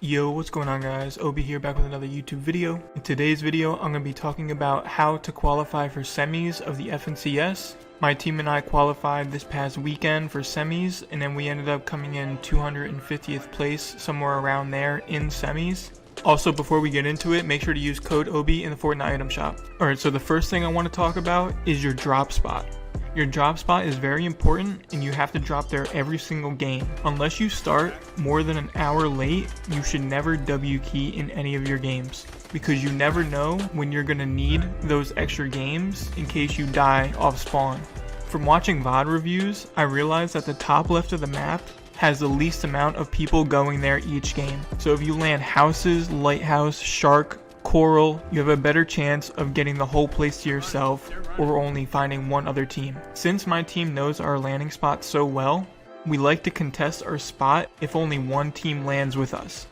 Yo, what's going on guys? Obie here, back with another YouTube video. In today's video, I'm going to be talking about how to qualify for semis of the FNCS. My team and I qualified this past weekend for semis, and then we ended up coming in 250th place, somewhere around there in semis. Also, before we get into it, make sure to use code OBIE in the Fortnite item shop. Alright, so the first thing I want to talk about is your drop spot. Your drop spot is very important and you have to drop there every single game. Unless you start more than an hour late, you should never W key in any of your games, because you never know when you're going to need those extra games in case you die off spawn. From watching VOD reviews, I realized that the top left of the map has the least amount of people going there each game. So if you land houses, lighthouse, shark, coral, you have a better chance of getting the whole place to yourself or only finding one other team. Since my team knows our landing spot so well, we like to contest our spot if only one team lands with us.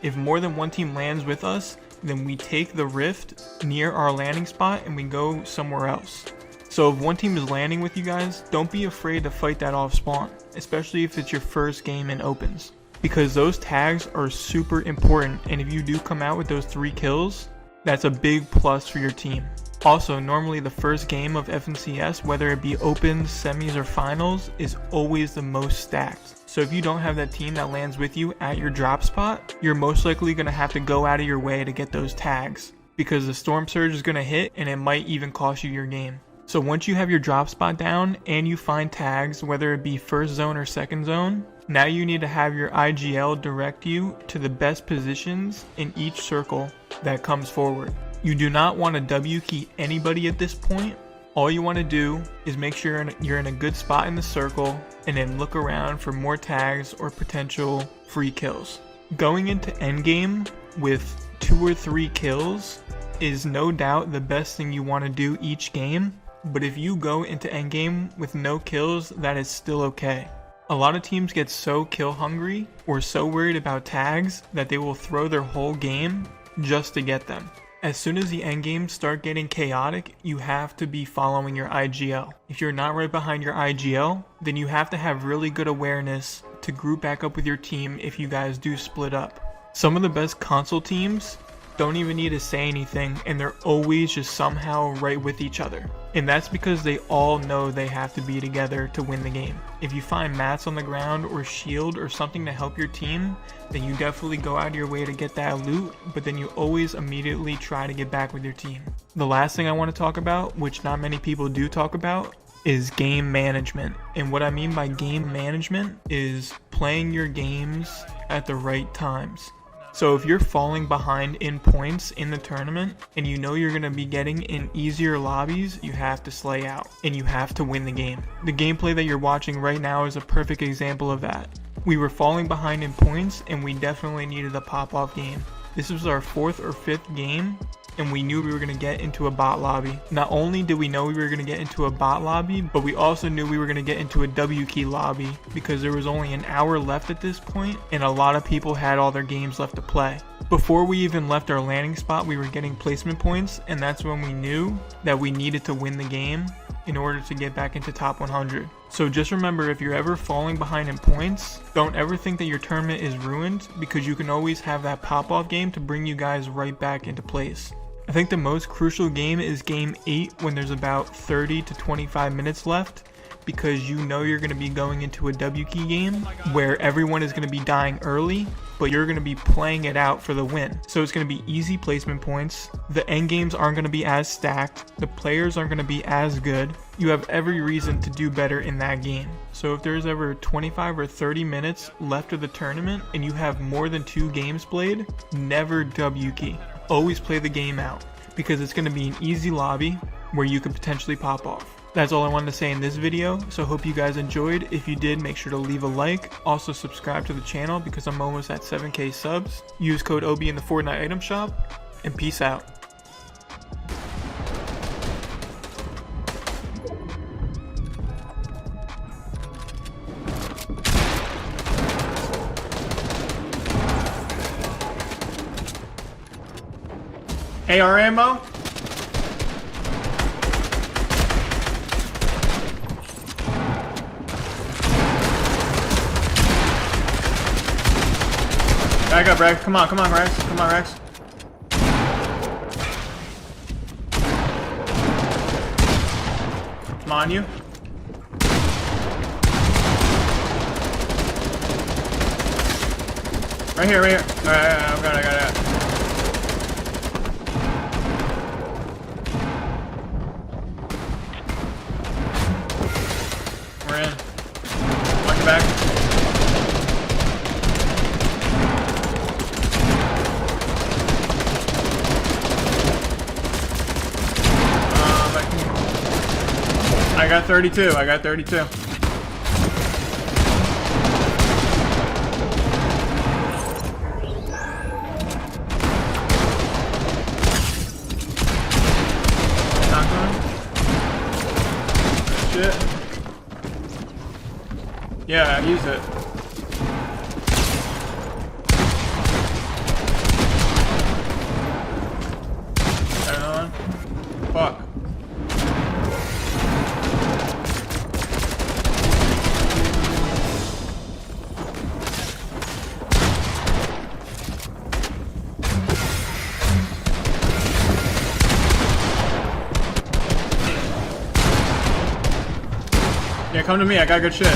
If more than one team lands with us, then we take the rift near our landing spot and we go somewhere else. So if one team is landing with you guys, don't be afraid to fight that off spawn, especially if it's your first game in opens, because those tags are super important, and if you do come out with those 3 kills, that's a big plus for your team. Also, normally the first game of FNCS, whether it be opens, semis, or finals, is always the most stacked. So if you don't have that team that lands with you at your drop spot, you're most likely going to have to go out of your way to get those tags, because the storm surge is going to hit and it might even cost you your game. So once you have your drop spot down and you find tags, whether it be first zone or second zone, now you need to have your IGL direct you to the best positions in each circle that comes forward. You do not want to W key anybody at this point. All you want to do is make sure you're in a good spot in the circle and then look around for more tags or potential free kills. Going into endgame with 2 or 3 kills is no doubt the best thing you want to do each game, but if you go into endgame with no kills, that is still okay. A lot of teams get so kill hungry or so worried about tags that they will throw their whole game just to get them. As soon as the endgames start getting chaotic, you have to be following your IGL. If you're not right behind your IGL, then you have to have really good awareness to group back up with your team if you guys do split up. Some of the best console teams don't even need to say anything, and they're always just somehow right with each other. And that's because they all know they have to be together to win the game. If you find mats on the ground or shield or something to help your team, then you definitely go out of your way to get that loot, but then you always immediately try to get back with your team. The last thing I want to talk about, which not many people do talk about, is game management. And what I mean by game management is playing your games at the right times. So if you're falling behind in points in the tournament and you know you're going to be getting in easier lobbies, you have to slay out and you have to win the game. The gameplay that you're watching right now is a perfect example of that. We were falling behind in points and we definitely needed a pop-off game. This was our 4th or 5th game and we knew we were going to get into a bot lobby. Not only did we know we were going to get into a bot lobby, but we also knew we were going to get into a W key lobby because there was only an hour left at this point and a lot of people had all their games left to play. Before we even left our landing spot, we were getting placement points, and that's when we knew that we needed to win the game in order to get back into top 100. So just remember, if you're ever falling behind in points, don't ever think that your tournament is ruined, because you can always have that pop-off game to bring you guys right back into place. I think the most crucial game is game 8 when there's about 30 to 25 minutes left, because you know you're going to be going into a W key game where everyone is going to be dying early, but you're going to be playing it out for the win. So it's going to be easy placement points, the end games aren't going to be as stacked, the players aren't going to be as good. You have every reason to do better in that game. So if there's ever 25 or 30 minutes left of the tournament and you have more than 2 games played, never W key. Always play the game out, because it's going to be an easy lobby where you could potentially pop off. That's all I wanted to say in this video, so hope you guys enjoyed. If you did, make sure to leave a like. Also subscribe to the channel because I'm almost at 7k subs. Use code OBIE in the Fortnite item shop, and peace out. AR ammo? Back up, Rex. Come on, Rex. Come on, Rex. I'm on you. Right here, right here. Alright, I got it. We're in. Watch your back. I got 32. I got 32. Shit. Yeah, I used it. Another one. Fuck. Yeah, come to me, I got good shit.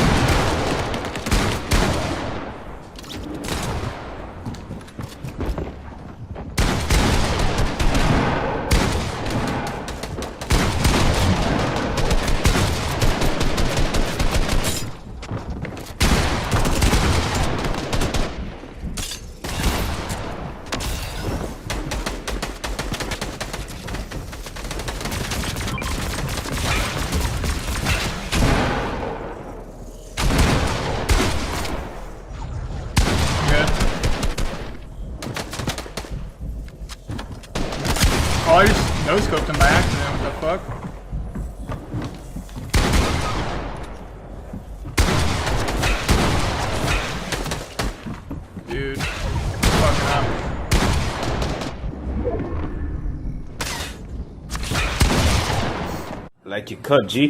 Oh, I just no-scoped him by accident, what the fuck? Dude, fucking up. Like you cut, G.